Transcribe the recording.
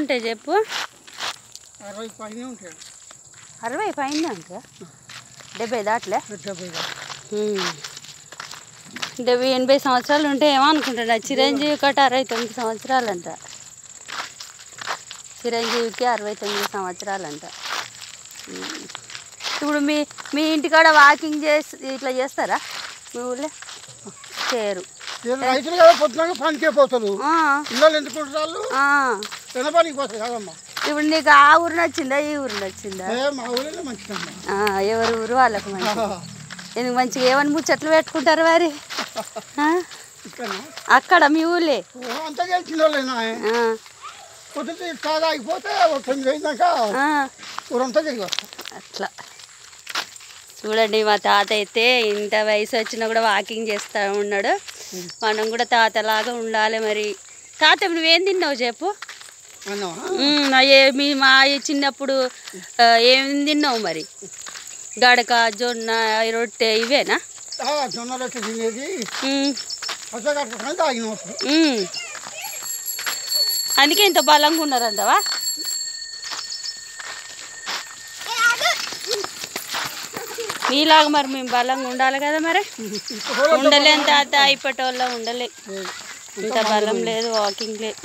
ఉంటాయి చెప్పు? 60 పైన ఉంటాయి. 60 పైన ఉంటాయా? 70 దాట్లే? 70-80 సంవత్సరాలు ఉంటే ఏమో అనుకుంటున్నా. చిరంజీవి కట్ట 69 సంవత్సరాలంట. చిరంజీవికి 69 సంవత్సరాలంట. ఇప్పుడు మీ ఇంటికాడ వాకింగ్ చేసి ఇట్లా చేస్తారా మీ ఊళ్ళో? చేయరు. రైతులు కదా పొద్దున పనికే పోతారు. పిల్లలు ఎందుకు ఉంటారు? పనికి పోతారు కదమ్మా. ఇప్పుడు నీకు ఆ ఊరు నచ్చిందా ఈ ఊరు నచ్చిందా? మా ఊళ్ళో మంచిదమ్మా. ఎవరి ఊరు వాళ్ళకు మంచి. ఎందుకు మంచిగా ఏమని ముచ్చట్లు పెట్టుకుంటారు మరి అక్కడ మీ ఊళ్ళే? అంతా గెలిచిన వాళ్ళేనా? పొద్దున తాగా ఆగిపోతే 9 అయిందాక ఊరంతా తిరిగి వస్తాం. అట్లా చూడండి, మా తాత అయితే ఇంత వయసు వచ్చినా కూడా వాకింగ్ చేస్తూ ఉన్నాడు. మనం కూడా తాతలాగా ఉండాలి. మరి తాత నువ్వేం తిన్నావు చెప్పు? మా చిన్నప్పుడు ఏం తిన్నావు మరి? గడక, జొన్న, రొట్టె ఇవేనా? జొన్న రొట్టె తినేది, తాగిన. అందుకే ఇంత బలంగా ఉన్నారంటవా? మీలాగా మరి మేము బలంగా ఉండాలి కదా. మరి ఉండలేం తాత, ఇప్పటి వల్ల ఉండలే. ఇంత బలం లేదు, వాకింగ్ లేదు.